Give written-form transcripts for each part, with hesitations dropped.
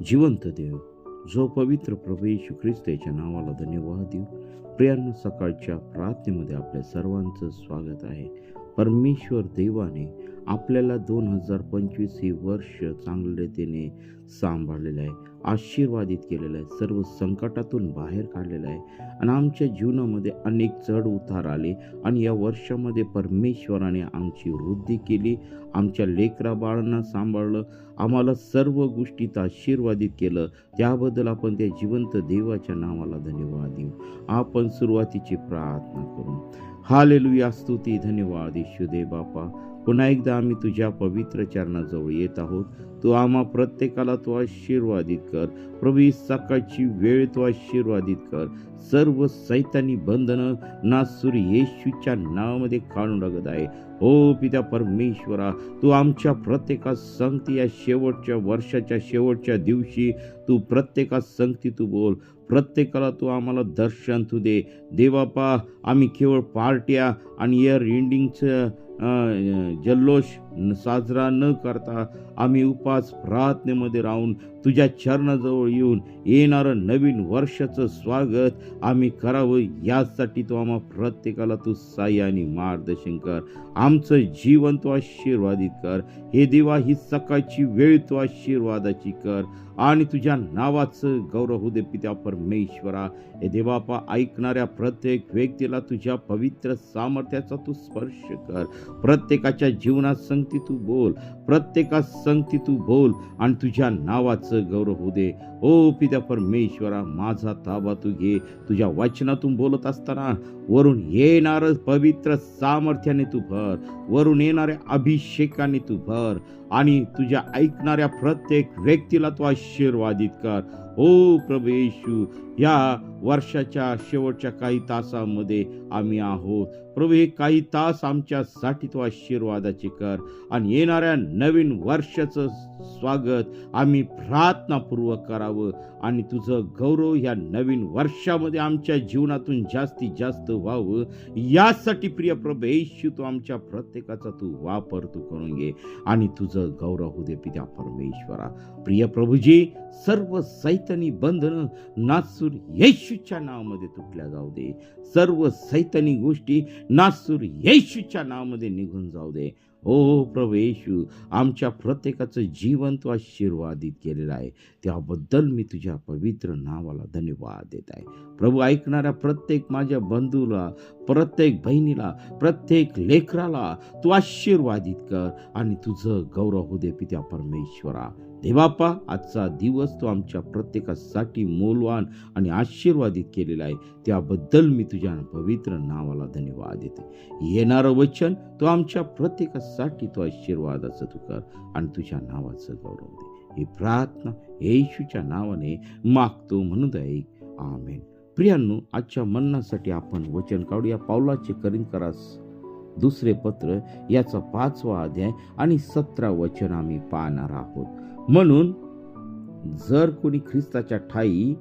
जिवंत देव, जो पवित्र प्रभू येशू ख्रिस्त याच्या नावाला धन्यवाद देऊ. प्रियांनो, सकाळच्या प्रार्थनेमध्ये आपल्या सर्वांचं स्वागत आहे. परमेश्वर देवाने आपल्याला 2025 हे वर्ष चांगलेतेने सांभाळलेलं आहे, आशीर्वादित केलेलं आहे, सर्व संकटातून बाहेर काढलेलं आहे आणि आमच्या जीवनामध्ये अनेक चढ उतार आले आणि या वर्षामध्ये परमेश्वराने आमची वृद्धी केली, आमच्या लेकरा बाळांना सांभाळलं, आम्हाला सर्व गोष्टीत आशीर्वादित केलं. त्याबद्दल आपण त्या जिवंत देवाच्या नावाला धन्यवाद देऊ. आपण सुरुवातीची प्रार्थना करू. हालेलुया, स्तुती, धन्यवाद येशू बापा. पुन्हा एकदा आम्ही तुझ्या पवित्र चरणाजवळ येत आहोत. तू आम्हा प्रत्येकाला तू आशीर्वादित कर प्रभू. ही सकाळची वेळ तू आशीर्वादित कर. सर्व सैतानी बंधनं नासुर येशूच्या नावामध्ये काढून टाकत आहे. हो पिता परमेश्वरा, तू आमच्या प्रत्येकास संगती या शेवटच्या वर्षाच्या शेवटच्या दिवशी तू प्रत्येकास संगती तू बोल. प्रत्येकाला तू आम्हाला दर्शन तू दे देवापा. आम्ही केवळ पार्ट्या आणि इयर एंडिंगचं जल्लोष साजरा न करता आम्ही उपास प्रार्थनेमध्ये राहून तुझ्या चरणाजवळ येऊन येणारं नवीन वर्षाचं स्वागत आम्ही करावं, यासाठी तू आम्हा प्रत्येकाला तू सहाय्य आणि मार्गदर्शन कर. आमचं जीवन तू आशीर्वादित कर. हे देवा, ही सकाळची वेळ तू आशीर्वादाची कर आणि तुझ्या नावाचं गौरव होऊ दे पिता परमेश्वरा. हे देवापा, ऐकणाऱ्या प्रत्येक व्यक्तीला तुझ्या पवित्र सामर्थ्याचा तू स्पर्श कर. प्रत्येकाच्या जीवनात संगती तू बोल, प्रत्येकात संगती तू बोल आणि तुझ्या नावाचं गौरव होऊ दे. ओ पिता परमेश्वरा, माझा ताबा तू घे. तुझ्या वचनातून बोलत असताना वरून येणारं पवित्र सामर्थ्याने तू भर, वरून येणाऱ्या अभिषेकाने तू भर आणि तुझ्या ऐकणाऱ्या प्रत्येक व्यक्तीला तू आशीर्वादित कर. ओ प्रभू येशू, या वर्षाच्या शेवटच्या काही तासामध्ये आम्ही आहोत प्रभू. हे काही तास आमच्यासाठी तो आशीर्वादाचे कर आणि येणाऱ्या नवीन वर्षाचं स्वागत आम्ही प्रार्थनापूर्वक करावं आणि तुझं गौरव या नवीन वर्षामध्ये आमच्या जीवनातून जास्तीत जास्त व्हावं, यासाठी प्रिय प्रभू येशू तू आमच्या प्रत्येकाचा तू वापर तू करून घे आणि तुझं गौरव होऊ दे पिता परमेश्वरा. प्रिय प्रभूजी, सर्व सैतानी बंधनं नासूर येशूच्या नावामध्ये तुटल्या जाऊ दे. सर्व सैतानी गोष्टी नासूर येशूच्या नावामध्ये निघून जाऊ दे. ओ प्रभू येशू, आमच्या प्रत्येकाचं जीवन तू आशीर्वादित केलेलं आहे, त्याबद्दल मी तुझ्या पवित्र नावाला धन्यवाद देत आहे. प्रभू, ऐकणाऱ्या प्रत्येक माझ्या बंधूला, प्रत्येक बहिणीला, प्रत्येक लेकराला तू आशीर्वादित कर आणि तुझं गौरव होऊ दे पित्या परमेश्वरा. देवापा, आजचा दिवस तो आमच्या प्रत्येकासाठी मौल्यवान आणि आशीर्वादित केलेला आहे, त्याबद्दल मी तुझ्या पवित्र नावाला धन्यवाद देते. येणारं वचन तो आमच्या प्रत्येकासाठी तो आशीर्वादाचं तू कर आणि तुझ्या नावाचं गौरव दे. ही प्रार्थना येशूच्या नावाने मागतो म्हणून ऐक. आमेन. प्रियांनो, आजच्या मननासाठी आपण वचन काढूया. पौलाचे करिंथकरास दुसरे पत्र याचा 5वा अध्याय आणि 17 वचन आम्ही पाहणार आहोत. म्हणून जर कोणी ख्रिस्ताच्या ठायी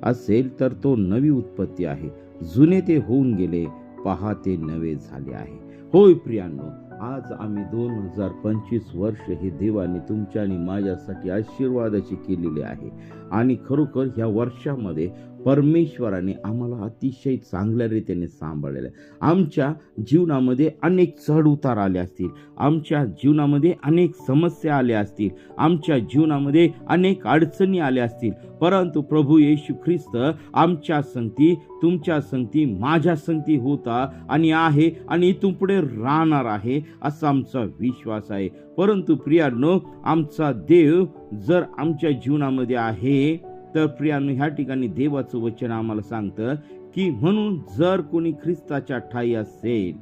असेल तर तो नवी उत्पत्ती आहे, जुने ते होऊन गेले, पहा ते नवे झाले आहे. होय प्रियांनो, आज आम्ही 2025 वर्ष हे देवाने तुमच्या आणि माझ्यासाठी आशीर्वादाचे केलेले आहे आणि खरोखर ह्या वर्षामध्ये परमेश्वराने आम्हाला अतिशय चांगल्या रीतीने सांभाळलेलं आहे. आमच्या जीवनामध्ये अनेक चढ उतार आले असतील, आमच्या जीवनामध्ये अनेक समस्या आल्या असतील, आमच्या जीवनामध्ये अनेक अडचणी आल्या असतील, परंतु प्रभू येशू ख्रिस्त आमच्या संगती, तुमच्या संगती, माझ्या संगती होता आणि आहे आणि इथून पुढे राहणार आहे असा आमचा विश्वास आहे. परंतु प्रियांनो, आमचा देव जर आमच्या जीवनामध्ये आहे तर प्रियांनो, ह्या ठिकाणी देवाचं वचन आम्हाला सांगतं की म्हणून जर कोणी ख्रिस्ताच्या ठायी असेल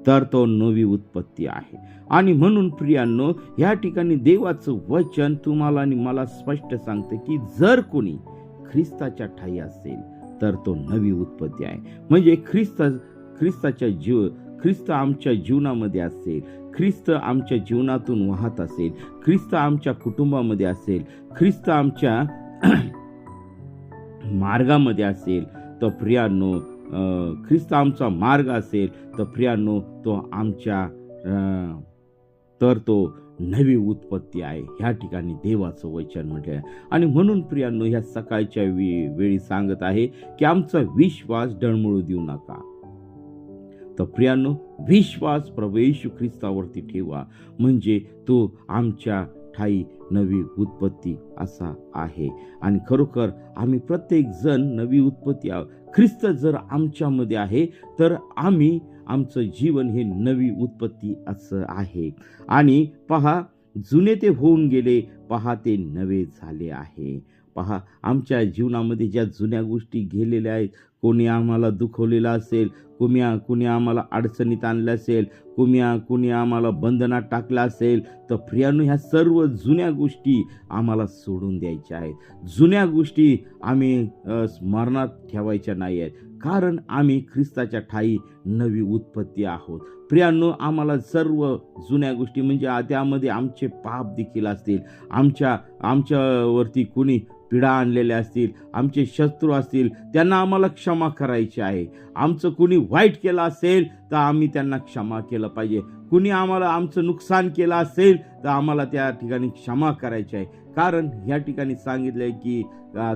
तर तो नवी उत्पत्ती आहे. आणि म्हणून प्रियांनो, ह्या ठिकाणी देवाचं वचन तुम्हाला आणि मला स्पष्ट सांगतं की जर कोणी ख्रिस्ताच्या ठायी असेल तर तो नवी उत्पत्ती आहे. म्हणजे ख्रिस्त आमच्या जीवनामध्ये असेल, ख्रिस्त आमच्या जीवनातून वाहत असेल, ख्रिस्त आमच्या कुटुंबामध्ये असेल, ख्रिस्त आमच्या मार्गामध्ये असेल तर प्रियांनो, ख्रिस्त आमचा मार्ग असेल तर प्रियांनो, तो आमच्या तर तो नवी उत्पत्ती आहे. ह्या ठिकाणी देवाचं वचन म्हटलं आहे. आणि म्हणून प्रियांनो, ह्या सकाळच्या वेळी सांगत आहे की आमचा विश्वास डळमळू देऊ नका. तर प्रियांनो, विश्वास प्रभू येशू ख्रिस्तावरती ठेवा, म्हणजे तो आमच्या ठाई नवी उत्पत्ती असा आहे. आणि खरोखर आम्ही प्रत्येक जण नवी उत्पत्ती आहोत. ख्रिस्त जर आमच्यामध्ये आहे तर आमचं जीवन हे नवी उत्पत्ती असं आहे. आणि पहा, जुने ते होऊन गेले, पहा ते नवे झाले आहे. पहा, आमच्या जीवनामध्ये ज्या जुन्या गोष्टी गेलेल्या आहेत, कोणी आम्हाला दुखवलेलं असेल, कुणी आम्हाला अडचणीत आणलं असेल, कुणी आम्हाला बंधनात टाकलं असेल, तर प्रियांनो, ह्या सर्व जुन्या गोष्टी आम्हाला सोडून द्यायच्या आहेत. जुन्या गोष्टी आम्ही स्मरणात ठेवायच्या नाही आहेत, कारण आम्ही ख्रिस्ताच्या ठाई नवी उत्पत्ती आहोत. प्रियांनो, आम्हाला सर्व जुन्या गोष्टी म्हणजे त्यामध्ये आमचे पाप देखील असतील, आमच्यावरती कुणी पीडा आणलेल्या असतील, आमचे शत्रू असतील, त्यांना आम्हाला क्षमा करायची आहे. आमचं कुणी वाईट केलं असेल तर आम्ही त्यांना क्षमा केलं पाहिजे. कुणी आमचं नुकसान केलं असेल तर आम्हाला त्या ठिकाणी क्षमा करायची आहे. कारण ह्या ठिकाणी सांगितलंय की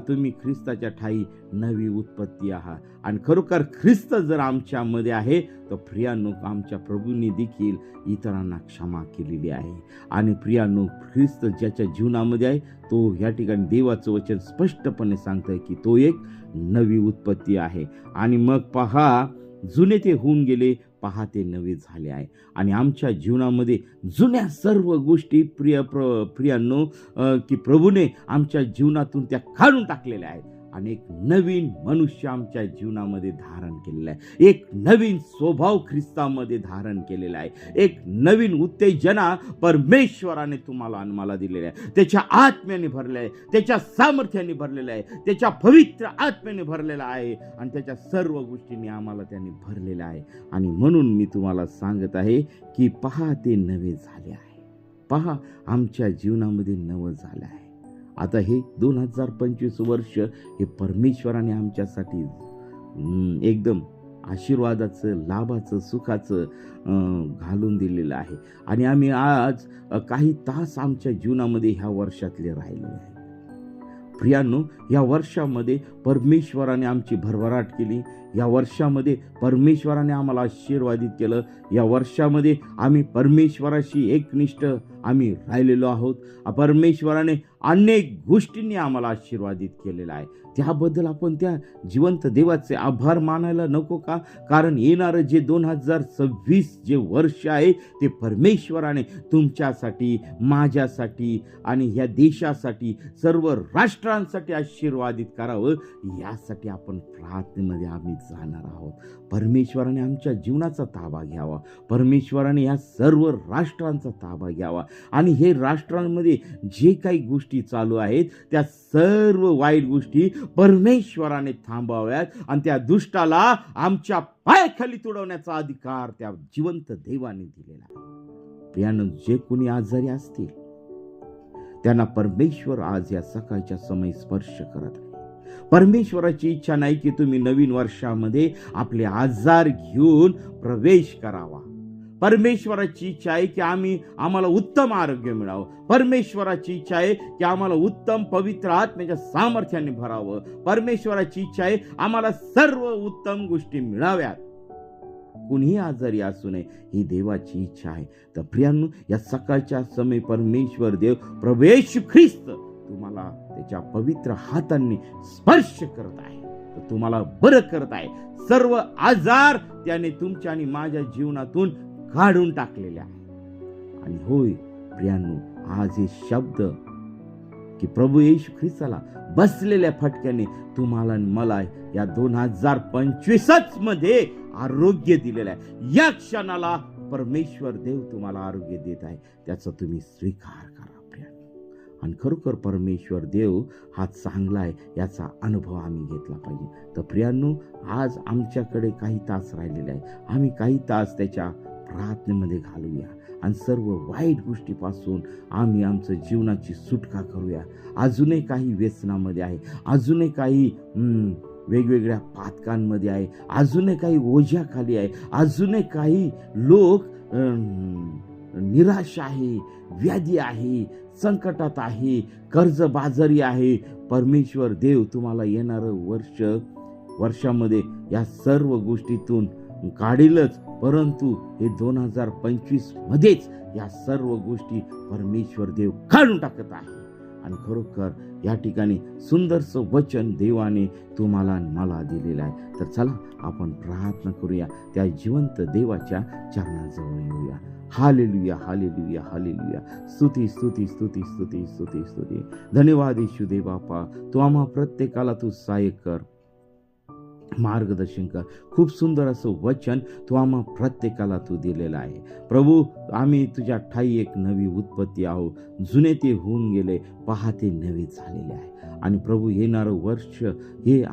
तुम्ही ख्रिस्ताच्या ठाई नवी उत्पत्ती आहात. आणि खरोखर ख्रिस्त जर आमच्यामध्ये आहे तर प्रियांनो, आमच्या प्रभूंनी देखील इतरांना क्षमा केलेली आहे. आणि प्रियांनो, ख्रिस्त ज्याच्या जीवनामध्ये आहे तो ह्या ठिकाणी देवाचं वचन स्पष्टपणे सांगतंय की तो एक नवी उत्पत्ती आहे. आणि मग पहा, जुने ते होऊन गेले, पहा ते नवे झाले आहे. आणि आमच्या जीवनामध्ये जुन्या सर्व गोष्टी प्रियांनो की प्रभूने आमच्या जीवनातून त्या काढून टाकलेल्या आहेत आणि एक नवीन मनुष्य आमच्या जीवनामध्ये धारण केलेला आहे. एक नवीन स्वभाव ख्रिस्तामध्ये धारण केलेला आहे. एक नवीन उत्तेजना परमेश्वराने तुम्हाला आणि मला दिलेला आहे. त्याच्या आत्म्याने भरले आहे, त्याच्या सामर्थ्याने भरलेलं आहे, त्याच्या पवित्र आत्म्याने भरलेला आहे आणि त्याच्या सर्व गोष्टींनी आम्हाला त्याने भरलेलं आहे. आणि म्हणून मी तुम्हाला सांगत आहे की पहा ते नवे झाले आहे. पहा, आमच्या जीवनामध्ये नवं झालं आहे. आता हे 2025 वर्ष हे परमेश्वराने आमच्यासाठी एकदम आशीर्वादाचं, लाभाचं, सुखाचं घालून दिलेलं आहे. आणि आम्ही आज काही तास आमच्या जीवनामध्ये ह्या वर्षातले राहिलेले आहे. प्रियांनो, या वर्षामध्ये परमेश्वराने आमची भरभराट केली. या वर्षामध्ये परमेश्वराने आम्हाला आशीर्वादित केलं. या वर्षामध्ये आम्ही परमेश्वराशी एकनिष्ठ आम्ही राहिलेलो आहोत. परमेश्वराने अनेक गोष्टींनी आम्हाला आशीर्वादित केलेला आहे. त्याबद्दल आपण त्या जिवंत देवाचे आभार मानायला नको का? कारण येणारं जे 2026 जे वर्ष आहे ते परमेश्वराने तुमच्यासाठी, माझ्यासाठी आणि या देशासाठी, सर्व राष्ट्रांसाठी आशीर्वादित करावं, यासाठी आपण प्रार्थनेमध्ये आम्ही जाणार आहोत. परमेश्वराने आमच्या जीवनाचा ताबा घ्यावा. परमेश्वराने या सर्व राष्ट्रांचा ताबा घ्यावा आणि हे राष्ट्रांमध्ये जे काही गोष्टी चालू आहेत त्या सर्व वाईट गोष्टी परमेश्वराने थांबवाव्यात आणि त्या दुष्टाला आमच्या पायाखाली तुडवण्याचा अधिकार त्या जिवंत देवाने दिलेला आहे. प्रियांनो, जे कोणी आजारी असतील त्यांना परमेश्वर आज या सकाळच्या समय स्पर्श करत आहे. परमेश्वराची इच्छा नाही की तुम्ही नवीन वर्षामध्ये आपले आजार घेऊन प्रवेश करावा. परमेश्वराची इच्छा आहे की आम्हाला उत्तम आरोग्य मिळावं. परमेश्वराची इच्छा आहे की आम्हाला उत्तम पवित्र आत्म्याच्या सामर्थ्याने भरावं. परमेश्वराची इच्छा आहे आम्हाला सर्व उत्तम गोष्टी मिळाव्यात. कुणीही आजारी असू नये, ही देवाची इच्छा आहे. तर प्रियांनो, या सकाळच्या समय परमेश्वर देव प्रभू येशू ख्रिस्त तुम्हाला त्याच्या पवित्र हातांनी स्पर्श करत आहे, तर तुम्हाला बरं करत आहे. सर्व आजार त्याने तुमच्या आणि माझ्या जीवनातून काढून टाकलेले आहे. आणि होय प्रियांनो, आज हे शब्द की प्रभू येशू ख्रिस्ताला बसलेल्या फटक्याने तुम्हाला आणि मला या 2025 मध्ये आरोग्य दिलेलं आहे. या क्षणाला परमेश्वर देव तुम्हाला आरोग्य देत आहे, त्याचा तुम्ही स्वीकार करा प्रियांनो. आणि खरोखर परमेश्वर देव हा चांगला आहे याचा अनुभव आम्ही घेतला पाहिजे. तर प्रियांनो, आज आमच्याकडे काही तास राहिलेले आहे. आम्ही काही तास त्याच्या प्रार्थनेमध्ये घालूया आणि सर्व वाईट गोष्टीपासून आम्ही आमचं जीवनाची सुटका करूया. अजूनही काही व्यसनामध्ये आहे, अजूनही काही वेगवेगळ्या पातकांमध्ये आहे, अजूनही काही ओझ्याखाली आहे, अजूनही काही लोक निराशा आहे, व्याधी आहे, संकटात आहे, कर्जबाजारी आहे, परमेश्वर देव तुम्हाला येणारं वर्षामध्ये या सर्व गोष्टीतून काढीलच, परंतु हे 2025 मध्येच या सर्व गोष्टी परमेश्वर देव काढून टाकत आहे. आणि खरोखर या ठिकाणी सुंदरसं वचन देवाने तुम्हाला आणि मला दिलेलं आहे. तर चला आपण प्रार्थना करूया, त्या जिवंत देवाच्या चरणाजवळ येऊया. Hallelujah, hallelujah, hallelujah. स्तुती, स्तुती, स्तुती, स्तुती, स्तुती, स्तुती. धन्यवाद येशू देव बापा, तू आम्हा प्रत्येकाला तू सहाय्य कर, मार्गदर्शन कर. खूप सुंदर असं वचन तू आम्हा प्रत्येकाला तू दिलेलं आहे. प्रभू, आम्ही तुझ्या ठाई एक नवी उत्पत्ती आहो. जुने ते होऊन गेले, पहा ते नवे झालेले आहे. आणि प्रभू, येणारं वर्ष हे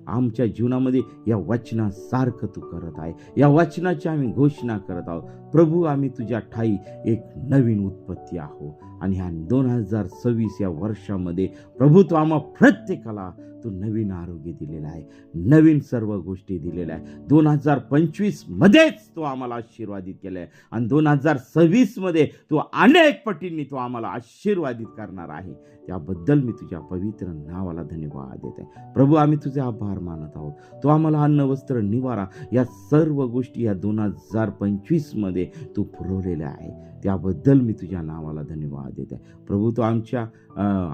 आमच्या जीवनामध्ये या वचनासारखं तू करत आहे. या वचनाची आम्ही घोषणा करत आहोत. प्रभू, आम्ही तुझ्या ठाई एक नवीन उत्पत्ती आहो. आणि ह्या 2026 या वर्षामध्ये प्रभू, तू आम्हा प्रत्येकाला तू नवीन आरोग्य दिलेलं आहे, नवीन सर्व गोष्टी दिलेल्या आहे. 2025 मध्येच तू आम्हाला आशीर्वादित केलं आहे आणि 2026 मध्ये तू अनेक पटींनी तू आम्हाला आशीर्वादित करणार आहे. त्याबद्दल मी तुझ्या पवित्र नावाला धन्यवाद देत आहे. प्रभू, आम्ही तुझे आभार मानत आहोत. तू आम्हाला अन्न, वस्त्र, निवारा या सर्व गोष्टी या 2025 मध्ये तू पुरवलेल्या आहे. त्याबद्दल मी तुझ्या नावाला धन्यवाद देत आहे. प्रभू, तू आमच्या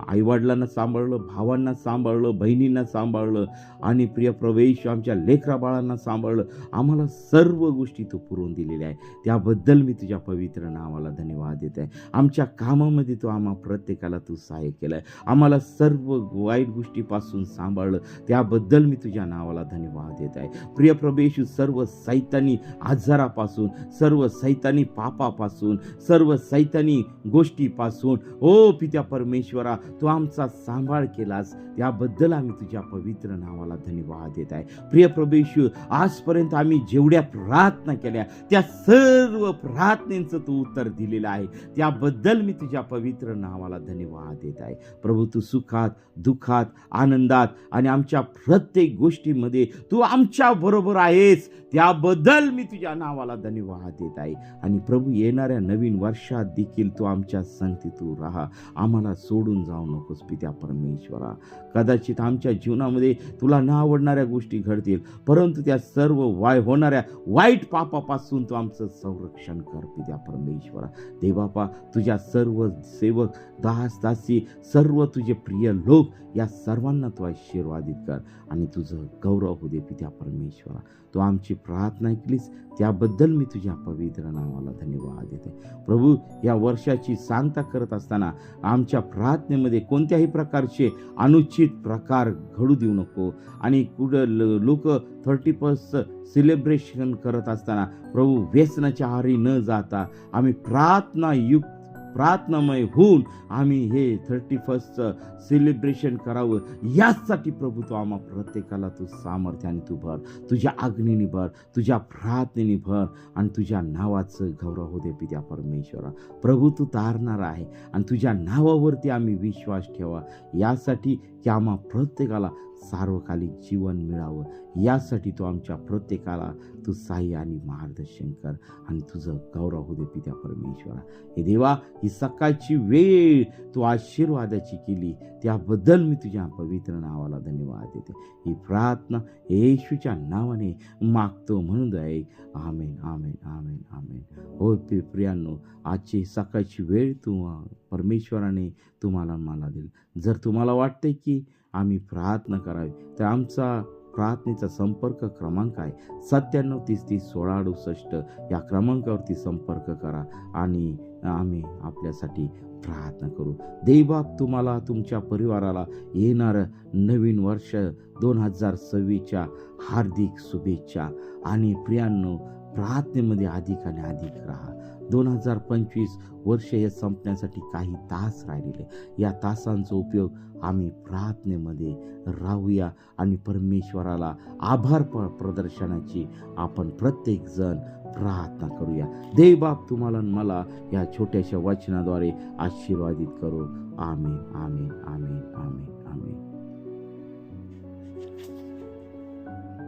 आईवडिलांना सांभाळलं, भावांना सांभाळलं, बहिणींना सांभाळलं आणि प्रिय प्रवेश आमच्या लेकरा बाळांना सांभाळलं. आम्हाला सर्व गोष्टी तू पुरवून दिलेल्या आहे. त्याबद्दल मी तुझ्या पवित्र नावाला धन्यवाद देत आहे. आमच्या कामामध्ये तू आम्हा प्रत्येकाला तू सहाय्य केलं आहे. आम्हाला सर्व वाईट गोष्टीपासून सांभाळलं. त्याबद्दल मी तुझ्या नावाला धन्यवाद देत आहे. प्रिय प्रभू, सर्व सैतानी आजारापासून, सर्व सैतानी पापापासून, सर्व सैतानी गोष्टीपासून ओ पित्या परमेश्वरा, तू आमचा सांभाळ केलास. त्याबद्दल आम्ही तुझ्या पवित्र नावाला धन्यवाद देत आहे. प्रिय प्रभू, आजपर्यंत आम्ही जेवढ्या प्रार्थना केल्या त्या सर्व प्रार्थनेचं तू उत्तर दिलेलं आहे. त्याबद्दल मी तुझ्या पवित्र नावाला धन्यवाद देत आहे. प्रभू, तू सुखात, दुःखात, आनंदात आणि आमच्या प्रत्येक गोष्टीमध्ये तू आमच्या बरोबर आहेस. त्याबद्दल मी तुझ्या नावाला धन्यवाद देत आहे. आणि प्रभू, येणाऱ्या नवीन वर्षात देखील तू आमच्या संगती तू राहा. आम्हाला सोडून जाऊ नकोस पित्या परमेश्वरा. कदाचित आमच्या जीवनामध्ये तुला न आवडणाऱ्या गोष्टी घडतील, परंतु त्या सर्व होणाऱ्या वाईट पापापासून तू आमचं संरक्षण कर पित्या परमेश्वरा. देवापा, तुझ्या सर्व सेवक, दास, दासी, सर्व तुझे प्रिय लोक या सर्वांना तू आशीर्वादित कर आणि तुझं गौरव होऊ दे पित्या परमेश्वरा. तू आमची प्रार्थना ऐकलीस, त्याबद्दल मी तुझ्या पवित्र नावाला धन्यवाद देते. प्रभू, या वर्षाची सांगता करत असताना आमच्या प्रार्थनेमध्ये कोणत्याही प्रकारचे अनुचित प्रकार घडू देऊ नको. आणि कुठं लोक 31 सेलिब्रेशन करत असताना प्रभू, व्यसनाच्या आहारी न जाता आम्ही प्रार्थनामय होऊन आम्ही हे 31 सेलिब्रेशन करावं. यासाठी प्रभू, तू आम्हा प्रत्येकाला तू सामर्थ्याने तू भर, तुझ्या अग्नीने भर, तुझ्या प्रार्थनेने भर आणि तुझ्या नावाचं गौरव होऊ दे पित्या परमेश्वरा. प्रभू, तू तारणार आहे आणि तुझ्या नावावरती आम्ही विश्वास ठेवा, यासाठी की आम्हा प्रत्येकाला सार्वकालिक जीवन मिळावं. यासाठी तू आमच्या प्रत्येकाला तू सहाय्य आणि मार्गदर्शन कर आणि तुझं गौरव होऊ दे पित्या परमेश्वरा. हे देवा, ही सकाळची वेळ तू आशीर्वादाची केली, त्याबद्दल मी तुझ्या पवित्र नावाला धन्यवाद देते. ही प्रार्थना येशूच्या नावाने मागतो म्हणून दे. आमेन, आमेन, आमेन, आमेन. हो प्रियांनो, आजची सकाळची वेळ तू परमेश्वराने तुम्हाला मला दिली. जर तुम्हाला वाटते की आम्ही प्रार्थना करावी, तर आमचा प्रार्थनेचा संपर्क क्रमांक आहे 9730301668. या क्रमांकावरती संपर्क करा आणि आम्ही आपल्यासाठी प्रार्थना करू. देवबाप तुम्हाला, तुमच्या परिवाराला येणारं नवीन वर्ष 2026च्या हार्दिक शुभेच्छा. आणि प्रियांनो, प्रार्थनेमध्ये अधिक आणि अधिक राहा. 2025 वर्ष हे संपण्यासाठी काही तास राहिलेले, या तासांचा उपयोग आम्ही प्रार्थनेमध्ये राहूया आणि परमेश्वराला आभार प्रदर्शनाची आपण प्रत्येक जण प्रार्थना करूया. देवबाप तुम्हाला मला या छोट्याशा वचनाद्वारे आशीर्वादित करो. आमेन, आमेन, आमेन, आमेन.